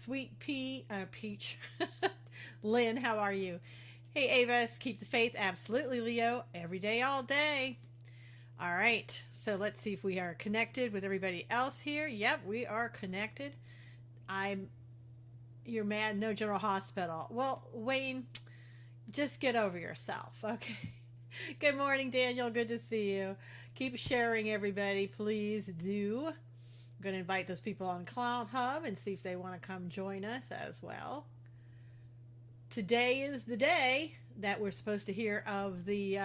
Sweet Peach. Lynn, how are you? Hey, Avis, keep the faith. Absolutely, Leo. Every day, all day. All right. So let's see if we are connected with everybody else here. Yep, we are connected. I'm. You're mad. No General Hospital. Well, Wayne, just get over yourself. Okay. Good morning, Daniel. Good to see you. Keep sharing, everybody. Please do. I'm going to invite those people on Cloud Hub and see if they want to come join us as well. Today is the day that we're supposed to hear of the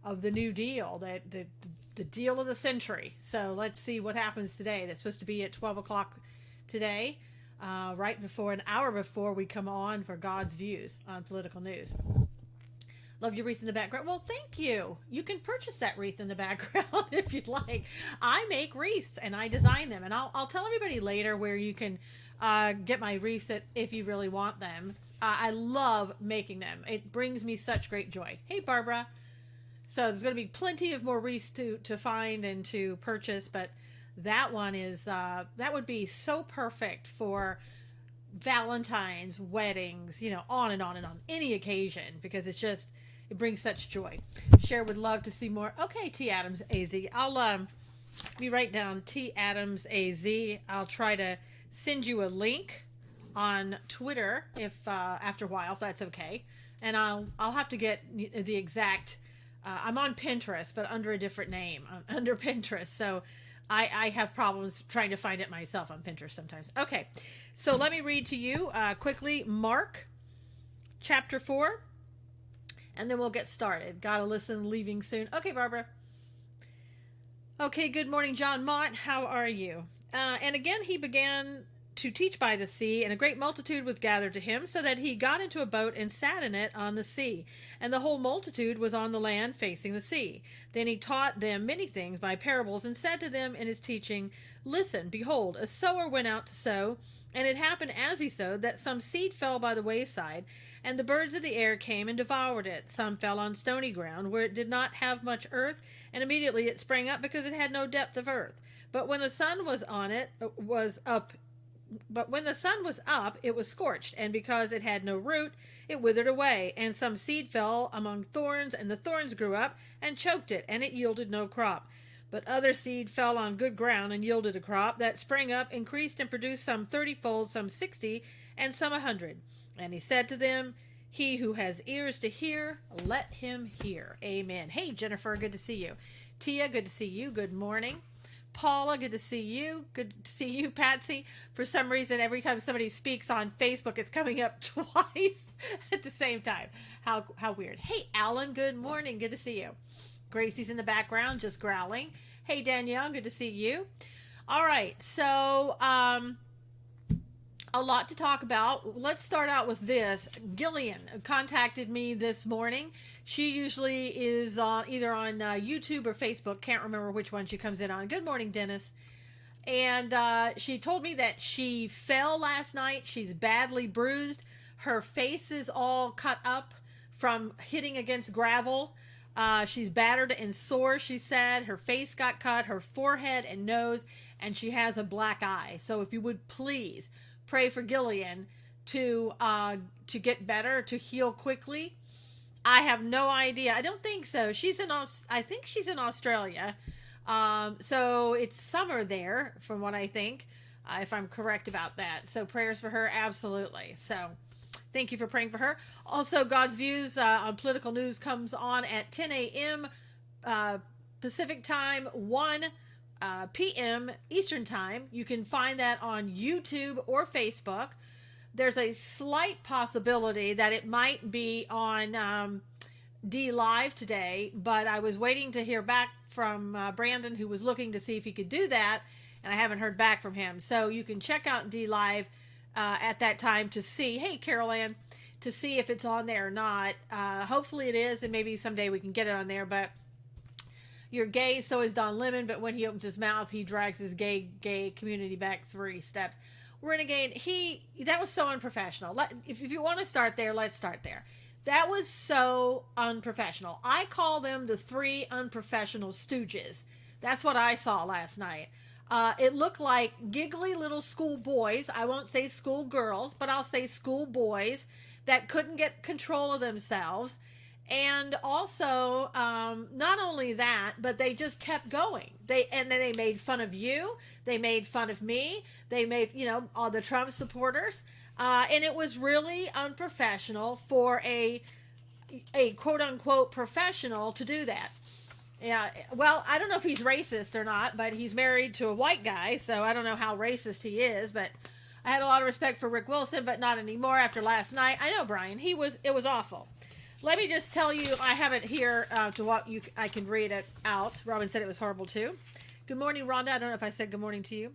New Deal, that the deal of the century. So let's see what happens today. That's supposed to be at 12 o'clock today, right before, an hour before we come on for God's Views on political news. Love your wreath in the background. Well, thank you. You can purchase that wreath in the background if you'd like. I make wreaths and I design them, and I'll tell everybody later where you can get my wreaths if you really want them. I love making them. It brings me such great joy. Hey, Barbara. So there's going to be plenty of more wreaths to find and to purchase, but that one is that would be so perfect for Valentine's, weddings, on and on and on, any occasion, because it brings such joy. Cher would love to see more. Okay, T Adams AZ. I'll be write down T Adams AZ. I'll try to send you a link on Twitter if after a while, if that's okay. And I'll have to get the exact. I'm on Pinterest, but under a different name, under Pinterest. So I have problems trying to find it myself on Pinterest sometimes. Okay, so let me read to you quickly Mark chapter 4, and then we'll get started. Gotta listen, leaving soon. Okay, Barbara. Okay, good morning, John Mott. How are you? And again, he began to teach by the sea, and a great multitude was gathered to him, so that he got into a boat and sat in it on the sea. And the whole multitude was on the land facing the sea. Then he taught them many things by parables, and said to them in his teaching, Listen, behold, a sower went out to sow, and it happened as he sowed that some seed fell by the wayside, and the birds of the air came and devoured it. Some fell on stony ground, where it did not have much earth, and immediately it sprang up, because it had no depth of earth. But when the sun was up, it was scorched, and because it had no root, it withered away. And some seed fell among thorns, and the thorns grew up and choked it, and it yielded no crop. But other seed fell on good ground and yielded a crop that sprang up, increased, and produced some 30-fold, some 60, and some 100. And he said to them, He who has ears to hear, let him hear. Amen. Hey, Jennifer, good to see you. Tia, good to see you. Good morning. Paula, good to see you. Good to see you, Patsy. For some reason, every time somebody speaks on Facebook, it's coming up twice at the same time. How weird. Hey, Alan, good morning. Good to see you. Gracie's in the background, just growling. Hey, Danielle, good to see you. All right, so a lot to talk about. Let's start out with this. Gillian contacted me this morning. She usually is either on YouTube or Facebook. Can't remember which one she comes in on. Good morning, Dennis. And she told me that she fell last night. She's badly bruised. Her face is all cut up from hitting against gravel. She's battered and sore, she said. Her face got cut, her forehead and nose, and she has a black eye. So if you would please pray for Gillian to get better, to heal quickly. I have no idea. I don't think so. I think she's in Australia. So it's summer there, from what I think, if I'm correct about that. So prayers for her, absolutely. So thank you for praying for her. Also, God's Views on political news comes on at 10 a.m. Pacific time, 1 p.m. Eastern time. You can find that on YouTube or Facebook. There's a slight possibility that it might be on D Live today, but I was waiting to hear back from Brandon, who was looking to see if he could do that, and I haven't heard back from him. So you can check out D Live at that time to see, hey, Carol Ann, to see if it's on there or not. Hopefully it is, and maybe someday we can get it on there, but you're gay, so is Don Lemon, but when he opens his mouth, he drags his gay community back 3 steps. Renegade, that was so unprofessional. If you want to start there, let's start there. That was so unprofessional. I call them the 3 unprofessional Stooges. That's what I saw last night. It looked like giggly little school boys. I won't say school girls, but I'll say school boys that couldn't get control of themselves. And also, not only that, but they just kept going. And then they made fun of you. They made fun of me. They made, all the Trump supporters. And it was really unprofessional for a quote unquote professional to do that. Yeah, well, I don't know if he's racist or not, but he's married to a white guy, so I don't know how racist he is, but I had a lot of respect for Rick Wilson, but not anymore after last night. I know, Brian, it was awful. Let me just tell you, I have it here to what I can read it out. Robin said it was horrible too. Good morning, Rhonda. I don't know if I said good morning to you.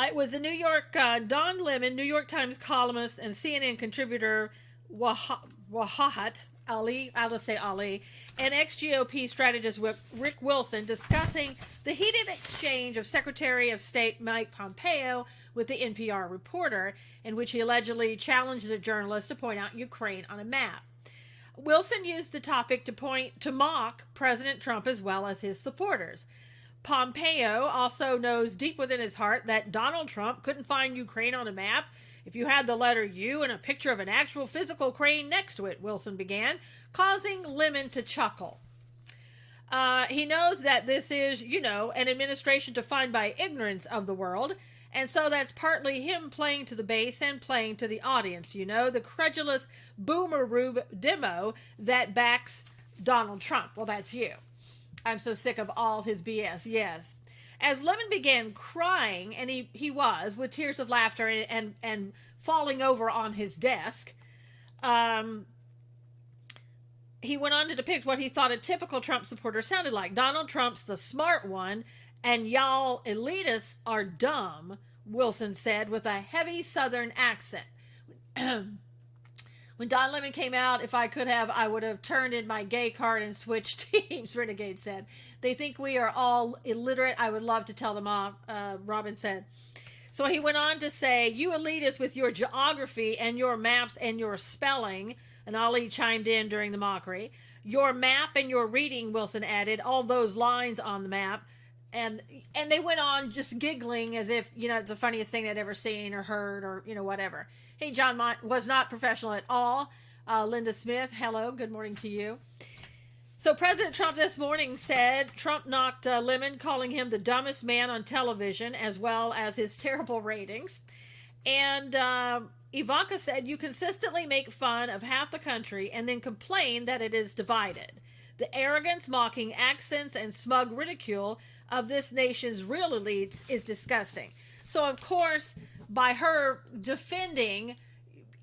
It was the New York, Don Lemon, New York Times columnist and CNN contributor Wahat Ali, I'll just say Ali, and ex-GOP strategist Rick Wilson discussing the heated exchange of Secretary of State Mike Pompeo with the NPR reporter, in which he allegedly challenged a journalist to point out Ukraine on a map. Wilson used the topic to mock President Trump as well as his supporters. Pompeo also knows deep within his heart that Donald Trump couldn't find Ukraine on a map if you had the letter U and a picture of an actual physical crane next to it, Wilson began, causing Lemon to chuckle. He knows that this is, an administration defined by ignorance of the world, and so that's partly him playing to the base and playing to the audience, the credulous boomer rube demo that backs Donald Trump. Well, that's you. I'm so sick of all his BS, yes. As Lemon began crying, and he was, with tears of laughter and falling over on his desk, he went on to depict what he thought a typical Trump supporter sounded like. Donald Trump's the smart one, and y'all elitists are dumb, Wilson said with a heavy Southern accent. When Don Lemon came out, if I could have, I would have turned in my gay card and switched teams, Renegade said. They think we are all illiterate. I would love to tell them off, Robin said. So he went on to say, you elitists with your geography and your maps and your spelling, and Ali chimed in during the mockery. Your map and your reading, Wilson added, all those lines on the map. And they went on just giggling as if, it's the funniest thing they'd ever seen or heard or, whatever. Hey, John Mott was not professional at all. Linda Smith, hello, good morning to you. So President Trump this morning said Trump knocked Lemon, calling him the dumbest man on television, as well as his terrible ratings. And Ivanka said, you consistently make fun of half the country and then complain that it is divided. The arrogance, mocking accents, and smug ridicule of this nation's real elites is disgusting. So, of course, by her defending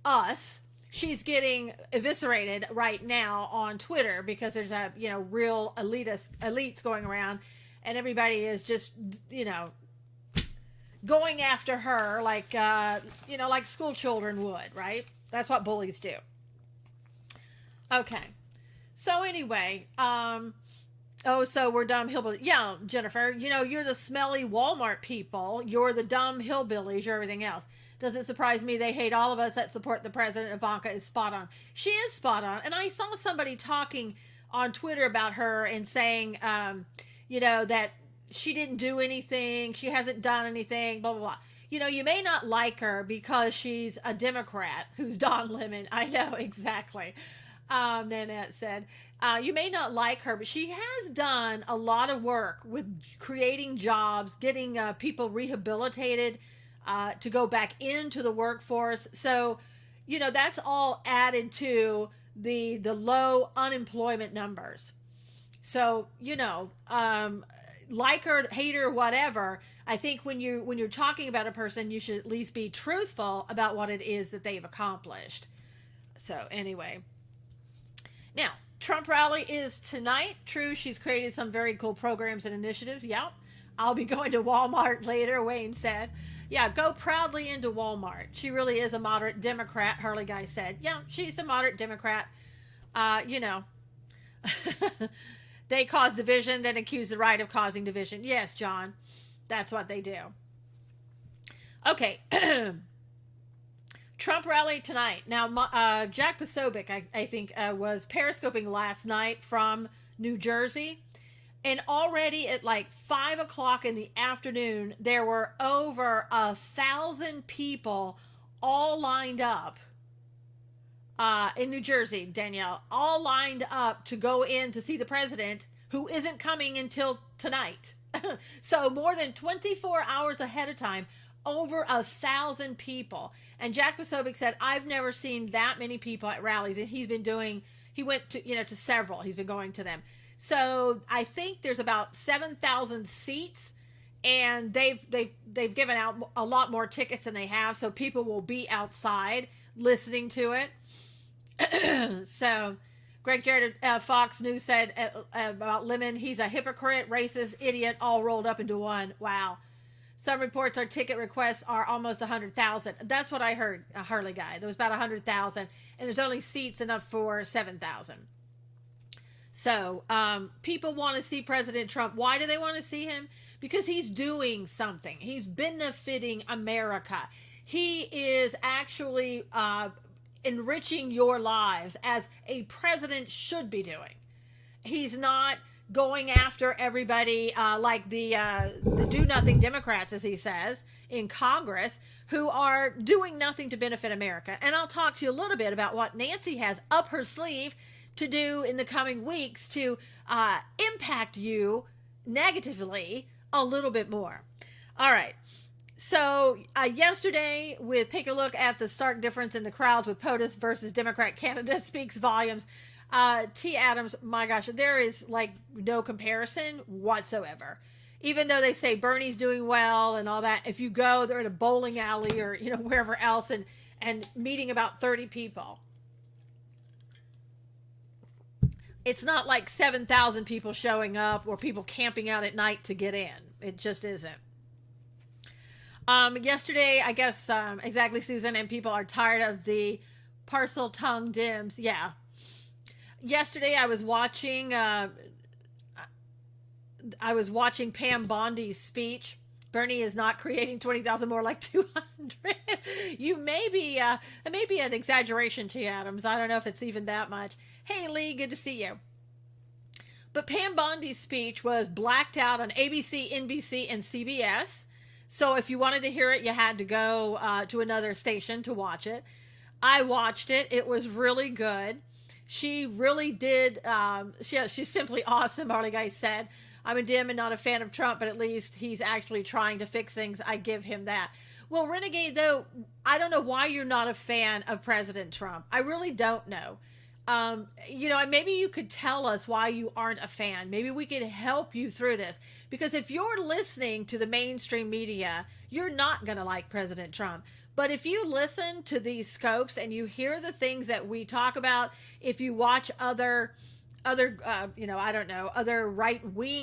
us, she's getting eviscerated right now on Twitter because there's a, real elites going around, and everybody is just, going after her like, like school children would, right? That's what bullies do. Okay. So anyway, so we're dumb hillbillies. Yeah, Jennifer, you're the smelly Walmart people. You're the dumb hillbillies. You're everything else. Doesn't surprise me they hate all of us that support the president. Ivanka is spot on. She is spot on. And I saw somebody talking on Twitter about her and saying, that she didn't do anything. She hasn't done anything, blah, blah, blah. You may not like her because she's a Democrat who's Don Lemon. I know, exactly. Nanette said, you may not like her, but she has done a lot of work with creating jobs, getting people rehabilitated to go back into the workforce. So, that's all added to the low unemployment numbers. So, like her, hate her, whatever. I think when you're talking about a person, you should at least be truthful about what it is that they've accomplished. So anyway. Now, Trump rally is tonight. True, she's created some very cool programs and initiatives. Yeah, I'll be going to Walmart later, Wayne said. Yeah, go proudly into Walmart. She really is a moderate Democrat, Harley Guy said. Yeah, she's a moderate Democrat. They cause division, then accuse the right of causing division. Yes, John, that's what they do. Okay. Trump rally tonight. Now, Jack Posobiec, I think, was periscoping last night from New Jersey. And already at like 5 o'clock in the afternoon, there were over 1,000 people all lined up in New Jersey, Danielle, all lined up to go in to see the president, who isn't coming until tonight. So more than 24 hours ahead of time, over 1,000 people. And Jack Posobiec said, I've never seen that many people at rallies. And he went to, to several. He's been going to them. So I think there's about 7,000 seats, and they've given out a lot more tickets than they have. So people will be outside listening to it. So Greg Jarrett at Fox News said about Lemon, he's a hypocrite, racist, idiot, all rolled up into one. Wow. Some reports our ticket requests are almost 100,000. That's what I heard, a Harley guy. There was about 100,000, and there's only seats enough for 7,000. So people want to see President Trump. Why do they want to see him? Because he's doing something. He's benefiting America. He is actually enriching your lives as a president should be doing. He's not going after everybody like the do-nothing Democrats, as he says, in Congress, who are doing nothing to benefit America. And I'll talk to you a little bit about what Nancy has up her sleeve to do in the coming weeks to impact you negatively a little bit more. All right. So yesterday, take a look at the stark difference in the crowds with POTUS versus Democrat candidate speaks volumes. T. Adams, my gosh, there is like no comparison whatsoever. Even though they say Bernie's doing well and all that, if you go, they're in a bowling alley or wherever else and meeting about 30 people. It's not like 7,000 people showing up or people camping out at night to get in. It just isn't. Yesterday, I guess, exactly, Susan, and people are tired of the parcel tongue dims. Yeah. Yesterday, I was watching Pam Bondi's speech. Bernie is not creating 20,000 more, like 200. It may be an exaggeration, T. Adams. I don't know if it's even that much. Hey, Lee, good to see you. But Pam Bondi's speech was blacked out on ABC, NBC, and CBS. So if you wanted to hear it, you had to go to another station to watch it. I watched it. It was really good. She really did. She's simply awesome, Harley Guy said. I'm a dim and not a fan of Trump, but at least he's actually trying to fix things. I give him that. Well, Renegade, though, I don't know why you're not a fan of President Trump. I really don't know. And maybe you could tell us why you aren't a fan. Maybe we could help you through this. Because if you're listening to the mainstream media, you're not going to like President Trump. But if you listen to these scopes and you hear the things that we talk about, if you watch other right-wing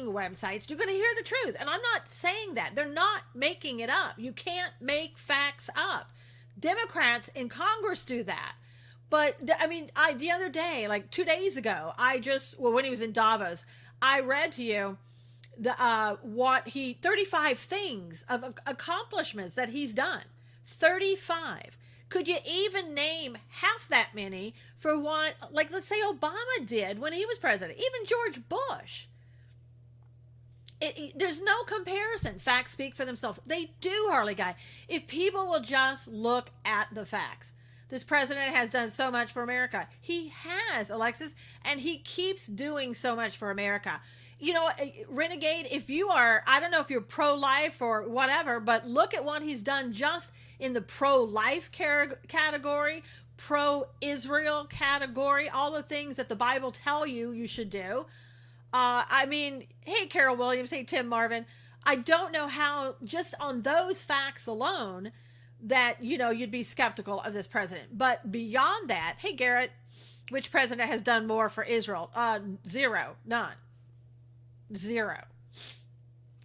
websites, you're going to hear the truth. And I'm not saying that. They're not making it up. You can't make facts up. Democrats in Congress do that. But the other day, like 2 days ago, when he was in Davos, I read to you 35 things of accomplishments that he's done. 35. Could you even name half that many for what, like, let's say Obama did when he was president, even George Bush? There's no comparison. Facts speak for themselves. They do, Harley Guy. If people will just look at the facts. This president has done so much for America. He has, Alexis, and he keeps doing so much for America. Renegade, if you are, I don't know if you're pro-life or whatever, but look at what he's done just in the pro-life category, pro-Israel category, all the things that the Bible tell you should do. Hey, Carol Williams, hey, Tim Marvin. I don't know how, just on those facts alone, that, you'd be skeptical of this president. But beyond that, hey, Garrett, which president has done more for Israel? Zero. None. Zero.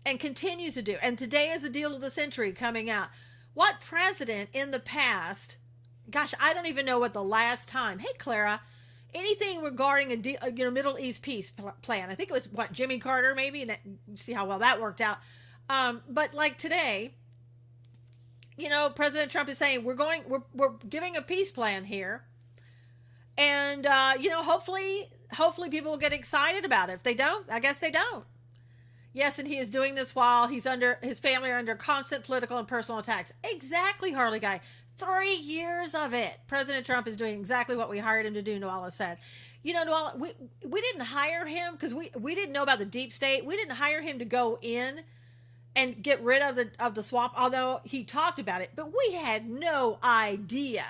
And continues to do. And today is the deal of the century coming out. What president in the past, gosh, I don't even know what the last time. Hey, Clara, anything regarding a Middle East peace plan. I think it was, Jimmy Carter maybe, and see how well that worked out. But like today, President Trump is saying we're giving a peace plan here, and hopefully people will get excited about it. If they don't, I guess they don't. Yes, and he is doing this while his family are under constant political and personal attacks. Exactly, Harley Guy. 3 years of it. President Trump is doing exactly what we hired him to do, Noala said. You know, Noala, we didn't hire him because we didn't know about the deep state. We didn't hire him to go in and get rid of the swamp, although he talked about it. But we had no idea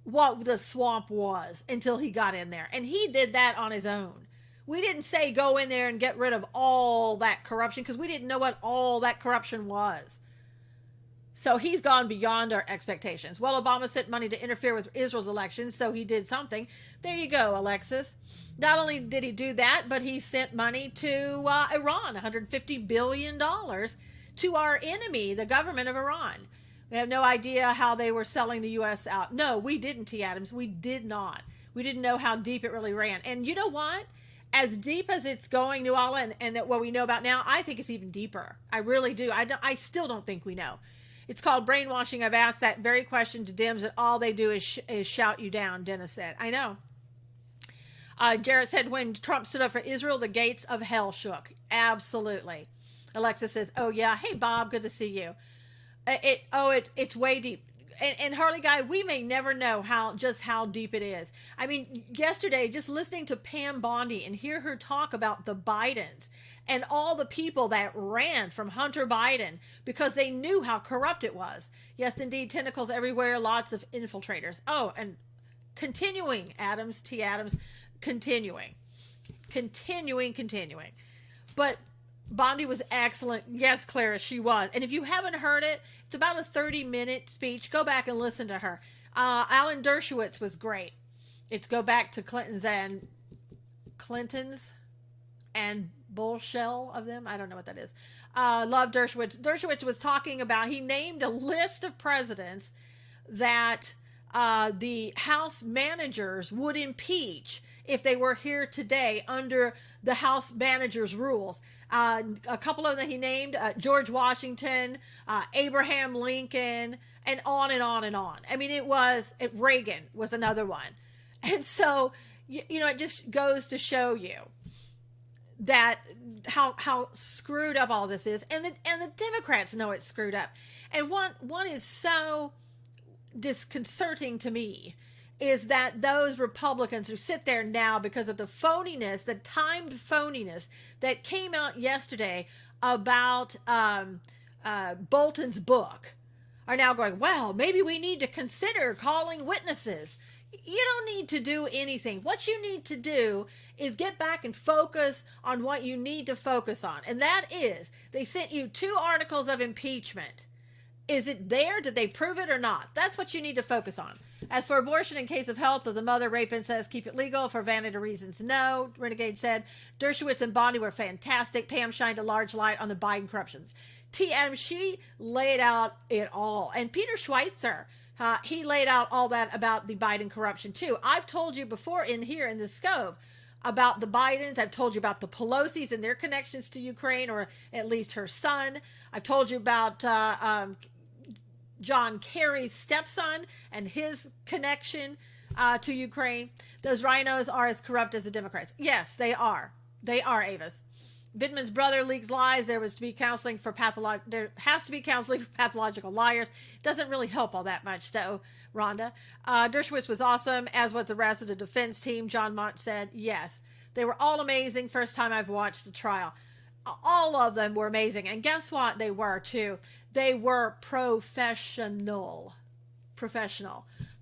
what the swamp was until he got in there. And he did that on his own. We didn't say go in there and get rid of all that corruption because we didn't know what all that corruption was. So he's gone beyond our expectations. Well, Obama sent money to interfere with Israel's elections, so he did something. There you go, Alexis. Not only did he do that, but he sent money to Iran, $150 billion to our enemy, the government of Iran. We have no idea how they were selling the U.S. out. No, we didn't, T. Adams. We did not. We didn't know how deep it really ran. And you know what? As deep as it's going, Nuala, and that what we know about now, I think it's even deeper. I really do. I still don't think we know. It's called brainwashing. I've asked that very question to Dems, and all they do is shout you down, Dennis said. I know. Jarrett said, when Trump stood up for Israel, the gates of hell shook. Absolutely. Alexa says, oh, yeah. Hey, Bob, good to see you. It's way deep. And Harley Guy, we may never know just how deep it is. I mean, yesterday, just listening to Pam Bondi and hear her talk about the Bidens and all the people that ran from Hunter Biden because they knew how corrupt it was. Yes, indeed, tentacles everywhere, lots of infiltrators. Oh, and continuing, T. Adams, continuing. But Bondi was excellent. Yes, Clara, she was. And if you haven't heard it, it's about a 30-minute speech. Go back and listen to her. Alan Dershowitz was great. It's go back to Clintons and bullshell of them. I don't know what that is. Love Dershowitz. Dershowitz was talking about, he named a list of presidents that the House managers would impeach if they were here today under the House managers' rules. A couple of them he named, George Washington, Abraham Lincoln, and on and on and on. I mean, Reagan was another one. And so, it just goes to show you that how screwed up all this is. And the Democrats know it's screwed up. And one is so disconcerting to me is that those Republicans who sit there now because of the phoniness, the timed phoniness that came out yesterday about Bolton's book are now going, well, maybe we need to consider calling witnesses. You don't need to do anything. What you need to do is get back and focus on what you need to focus on. And that is, they sent you 2 articles of impeachment. Is it there? Did they prove it or not? That's what you need to focus on. As for abortion in case of health of the mother, Rapin says keep it legal for vanity reasons. No, Renegade said. Dershowitz and Bondi were fantastic. Pam shined a large light on the Biden corruption. TM, she laid out it all. And Peter Schweitzer, he laid out all that about the Biden corruption too. I've told you before in the scope about the Bidens. I've told you about the Pelosi's and their connections to Ukraine, or at least her son. I've told you about John Kerry's stepson and his connection to Ukraine. Those rhinos are as corrupt as the Democrats. Yes, they are. They are, Avis. Vindman's brother leaked lies. There has to be counseling for pathological liars. Doesn't really help all that much, though, Rhonda. Dershowitz was awesome, as was the rest of the defense team. John Mott said, yes. They were all amazing. First time I've watched the trial. All of them were amazing. And guess what? They were, too. They were professional.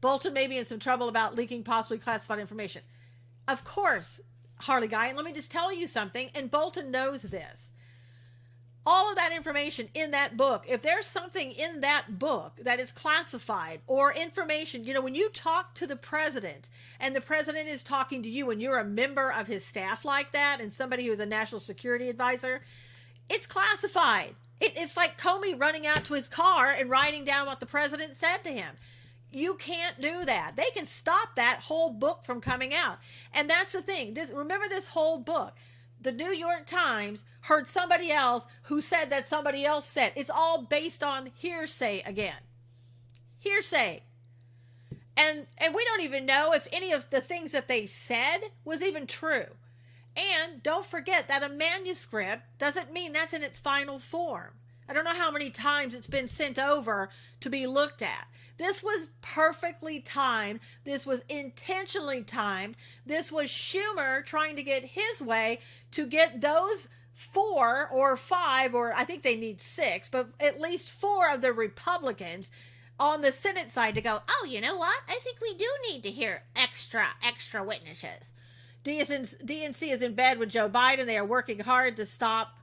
Bolton may be in some trouble about leaking possibly classified information. Of course, Harley Guy, and let me just tell you something, and Bolton knows this. All of that information in that book, if there's something in that book that is classified or information, when you talk to the president and the president is talking to you and you're a member of his staff like that and somebody who's a national security advisor, it's classified. It's like Comey running out to his car and writing down what the president said to him. You can't do that. They can stop that whole book from coming out. And that's the thing. Remember this whole book. The New York Times heard somebody else who said that somebody else said. It's all based on hearsay again. Hearsay. And we don't even know if any of the things that they said was even true. And don't forget that a manuscript doesn't mean that's in its final form. I don't know how many times it's been sent over to be looked at. This was perfectly timed. This was intentionally timed. This was Schumer trying to get his way to get those 4 or 5, or I think they need 6, but at least 4 of the Republicans on the Senate side to go, oh, you know what? I think we do need to hear extra witnesses. DNC is in bed with Joe Biden. They are working hard to stop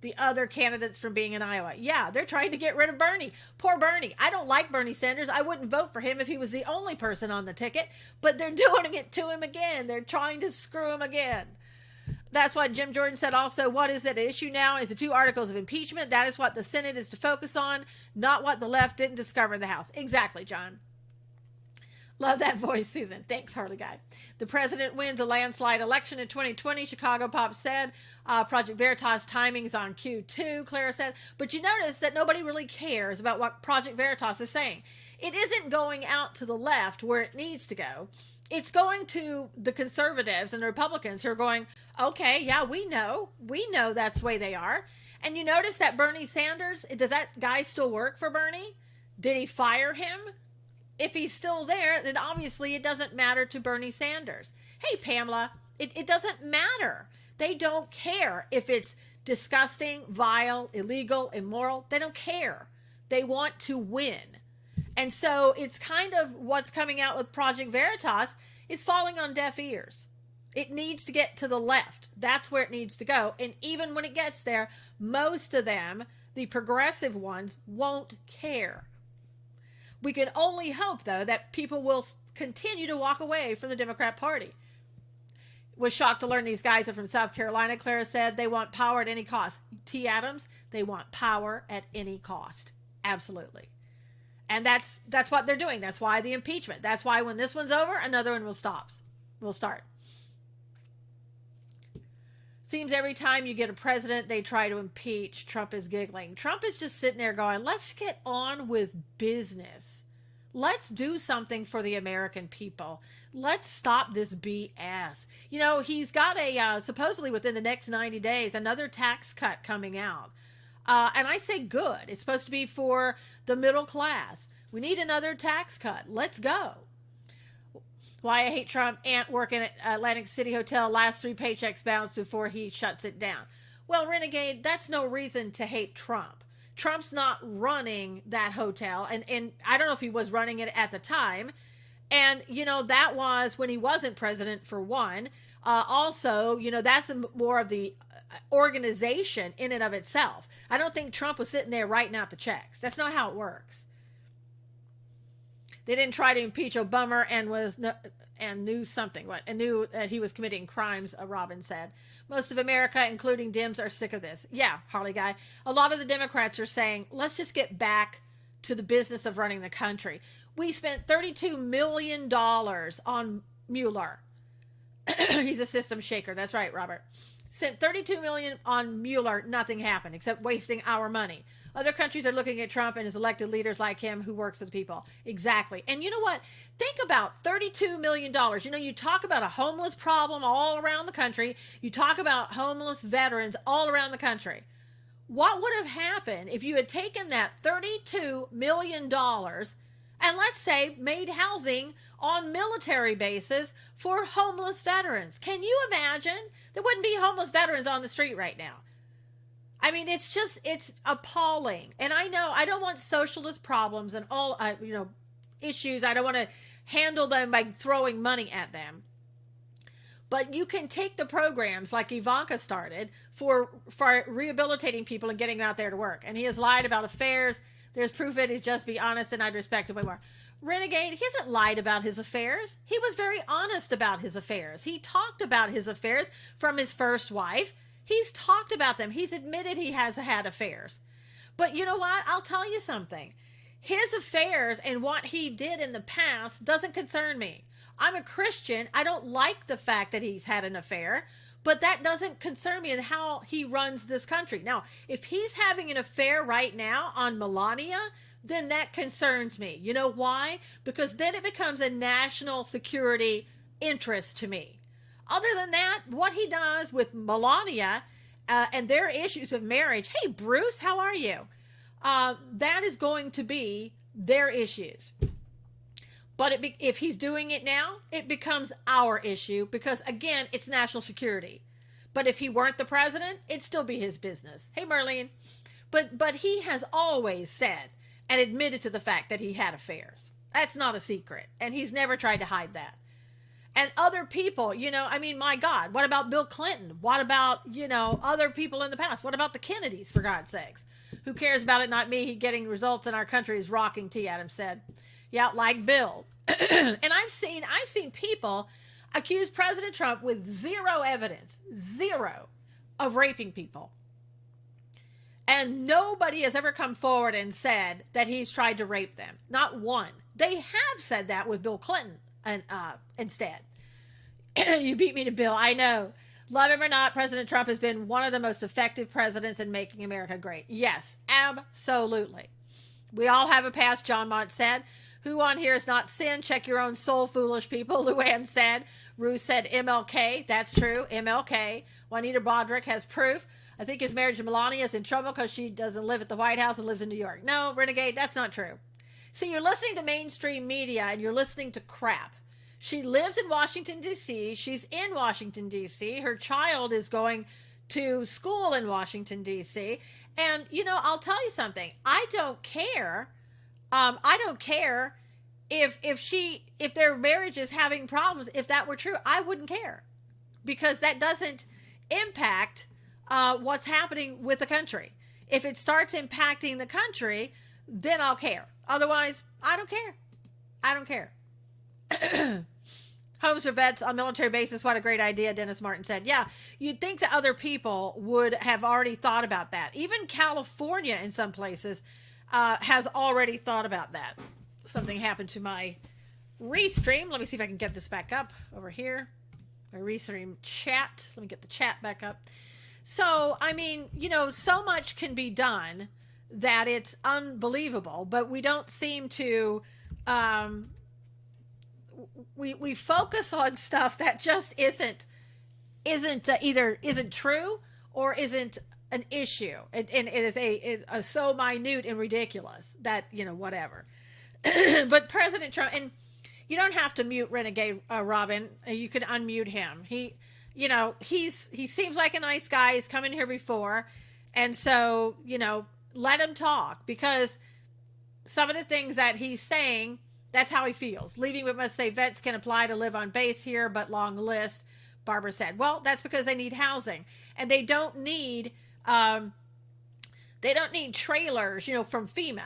the other candidates from being in Iowa. Yeah, they're trying to get rid of Bernie. Poor Bernie. I don't like Bernie Sanders. I wouldn't vote for him if he was the only person on the ticket, but they're doing it to him again. They're trying to screw him again. That's what Jim Jordan said also. What is at issue now is the 2 articles of impeachment. That is what the Senate is to focus on, not what the left didn't discover in the House. Exactly, John. Love that voice, Susan. Thanks, Harley Guy. The president wins a landslide election in 2020, Chicago Pop said. Project Veritas timing is on Q2, Clara said. But you notice that nobody really cares about what Project Veritas is saying. It isn't going out to the left where it needs to go. It's going to the conservatives and the Republicans who are going, okay, yeah, we know that's the way they are. And you notice that Bernie Sanders, does that guy still work for Bernie? Did he fire him? If he's still there, then obviously it doesn't matter to Bernie Sanders. Hey, Pamela, it doesn't matter. They don't care if it's disgusting, vile, illegal, immoral. They don't care. They want to win. And so it's kind of what's coming out with Project Veritas is falling on deaf ears. It needs to get to the left. That's where it needs to go. And even when it gets there, most of them, the progressive ones, won't care. We can only hope, though, that people will continue to walk away from the Democrat Party. Was shocked to learn these guys are from South Carolina. Clara said they want power at any cost. T. Adams, they want power at any cost. Absolutely. And that's what they're doing. That's why the impeachment. That's why when this one's over, another one will start. Seems every time you get a president, they try to impeach. Trump is giggling. Trump is just sitting there going, let's get on with business. Let's do something for the American people. Let's stop this BS. You know, he's got supposedly within the next 90 days, another tax cut coming out. And I say good. It's supposed to be for the middle class. We need another tax cut. Let's go. Why I hate Trump. Aunt working at Atlantic City Hotel. Last 3 paychecks bounced before he shuts it down. Well, Renegade, that's no reason to hate Trump. Trump's not running that hotel. And I don't know if he was running it at the time. And, you know, that was when he wasn't president, for one. Also, you know, that's more of the organization in and of itself. I don't think Trump was sitting there writing out the checks. That's not how it works. They didn't try to impeach Obama and knew something. And knew that he was committing crimes, Robin said. Most of America, including Dems, are sick of this. Yeah, Harley Guy. A lot of the Democrats are saying, let's just get back to the business of running the country. We spent $32 million on Mueller. He's a system shaker. That's right, Robert. Sent $32 million on Mueller. Nothing happened except wasting our money. Other countries are looking at Trump and his elected leaders like him who work for the people. Exactly. And you know what? Think about $32 million. You know, you talk about a homeless problem all around the country. You talk about homeless veterans all around the country. What would have happened if you had taken that $32 million and, let's say, made housing on military bases for homeless veterans? Can you imagine? There wouldn't be homeless veterans on the street right now. I mean, it's appalling. And I know I don't want socialist problems and all, issues. I don't want to handle them by throwing money at them. But you can take the programs like Ivanka started for rehabilitating people and getting them out there to work. And he has lied about affairs. There's proof it is just be honest, and I'd respect him way more. Renegade, he hasn't lied about his affairs. He was very honest about his affairs. He talked about his affairs from his first wife. He's talked about them. He's admitted he has had affairs. But you know what? I'll tell you something. His affairs and what he did in the past doesn't concern me. I'm a Christian. I don't like the fact that he's had an affair, but that doesn't concern me in how he runs this country. Now, if he's having an affair right now on Melania, then that concerns me. You know why? Because then it becomes a national security interest to me. Other than that, what he does with Melania and their issues of marriage, hey, Bruce, how are you? That is going to be their issues. But if he's doing it now, it becomes our issue because, again, it's national security. But if he weren't the president, it'd still be his business. Hey, Marlene. But he has always said and admitted to the fact that he had affairs. That's not a secret. And he's never tried to hide that. And other people, I mean, my God, what about Bill Clinton? What about, other people in the past? What about the Kennedys, for God's sakes? Who cares about it? Not me. Getting results in our country is rocking, T. Adams said. Yeah, like Bill. And I've seen people accuse President Trump with zero evidence, of raping people. And nobody has ever come forward and said that he's tried to rape them. Not one. They have said that with Bill Clinton and instead. You beat me to Bill. I know. Love him or not, President Trump has been one of the most effective presidents in making America great. Yes, absolutely. We all have a past, John Mott said. Who on here has not sinned? Check your own soul, foolish people, Luann said. Ruth said MLK. That's true, MLK. Juanita Broderick has proof. I think his marriage to Melania is in trouble because she doesn't live at the White House and lives in New York. No, Renegade, that's not true. See, you're listening to mainstream media and you're listening to crap. She lives in Washington, D.C. She's in Washington, D.C. Her child is going to school in Washington, D.C. And, I'll tell you something. I don't care. I don't care if their marriage is having problems. If that were true, I wouldn't care because that doesn't impact what's happening with the country. If it starts impacting the country, then I'll care. Otherwise, I don't care. I don't care. Homes for vets on military bases. What a great idea, Dennis Martin said. Yeah, you'd think that other people would have already thought about that. Even California in some places has already thought about that. Something happened to my restream. Let me see if I can get this back up over here. My restream chat. Let me get the chat back up. So, I mean, so much can be done that it's unbelievable, but we don't seem to, we focus on stuff that just isn't either isn't true or isn't an issue. And it is so minute and ridiculous that, whatever. But President Trump, and you don't have to mute Renegade Robin. You can unmute him. He seems like a nice guy. He's come in here before. And so, let him talk because some of the things that he's saying, that's how he feels. Leaving with must say vets can apply to live on base here, but long list, Barbara said. Well, that's because they need housing and they don't need trailers, from FEMA.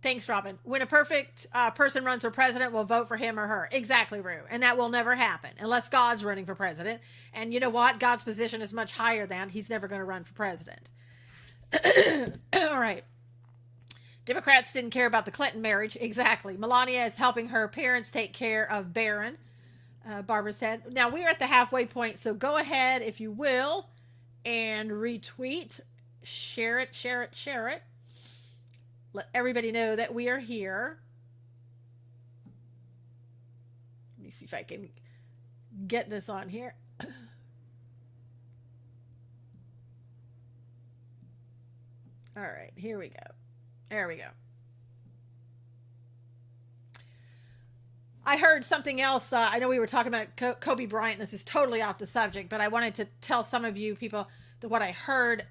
Thanks, Robin. When a perfect person runs for president, we'll vote for him or her. Exactly, Rue. And that will never happen unless God's running for president. And you know what? God's position is much higher than he's never going to run for president. All right. Democrats didn't care about the Clinton marriage. Exactly. Melania is helping her parents take care of Barron, Barbara said. Now, we are at the halfway point, so go ahead, if you will, and retweet. Share it. Let everybody know that we are here. Let me see if I can get this on here. All right, here we go. There we go. I heard something else. I know we were talking about Kobe Bryant. This is totally off the subject, but I wanted to tell some of you people that what I heard,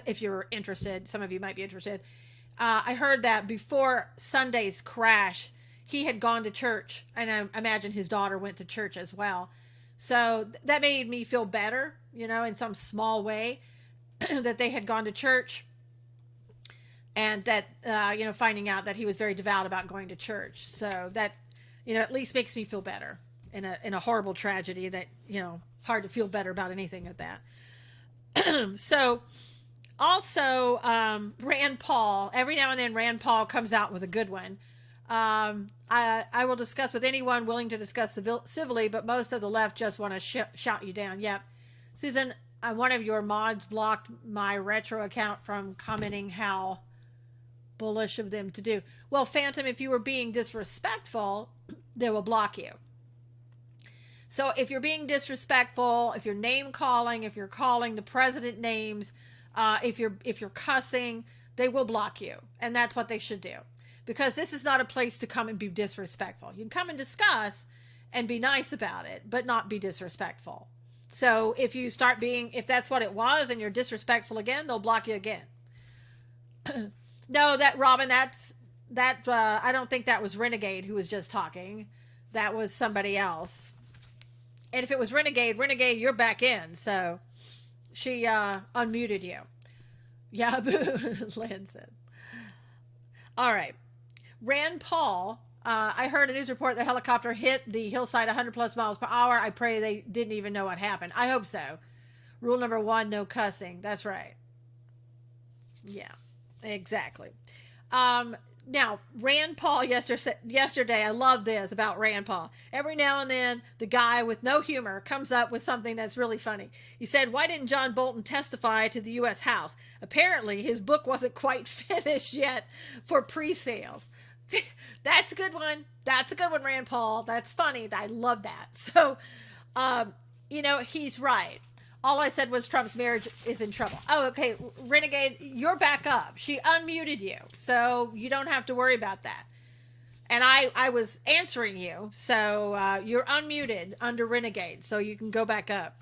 if you're interested, some of you might be interested. I heard that before Sunday's crash, he had gone to church, and I imagine his daughter went to church as well. So that made me feel better, in some small way, that they had gone to church, and that, finding out that he was very devout about going to church. So that, at least makes me feel better in a horrible tragedy that, it's hard to feel better about anything at that. So also, Rand Paul, every now and then Rand Paul comes out with a good one. I will discuss with anyone willing to discuss civilly, but most of the left just want to shout you down. Yep. Susan, one of your mods blocked my retro account from commenting how bullish of them to do. Well, Phantom, if you were being disrespectful, they will block you. So if you're being disrespectful, if you're name calling, if you're calling the president names, if you're cussing, they will block you, and that's what they should do, because this is not a place to come and be disrespectful. You can come and discuss and be nice about it, but not be disrespectful. So if you start being, if that's what it was, and you're disrespectful again, they'll block you again. No, that Robin, I don't think that was Renegade who was just talking. That was somebody else. And if it was Renegade, you're back in. So she unmuted you. Yeah, boo, Lynn said. All right. Rand Paul, I heard a news report the helicopter hit the hillside 100 plus miles per hour. I pray they didn't even know what happened. I hope so. Rule number 1, no cussing. That's right. Yeah, exactly. Now, Rand Paul yesterday, I love this about Rand Paul. Every now and then, the guy with no humor comes up with something that's really funny. He said, why didn't John Bolton testify to the U.S. House? Apparently, his book wasn't quite finished yet for pre-sales. That's a good one. That's a good one, Rand Paul. That's funny. I love that. So, he's right. All I said was Trump's marriage is in trouble. Oh, okay. Renegade, you're back up. She unmuted you, so you don't have to worry about that. And I was answering you, so you're unmuted under Renegade, so you can go back up.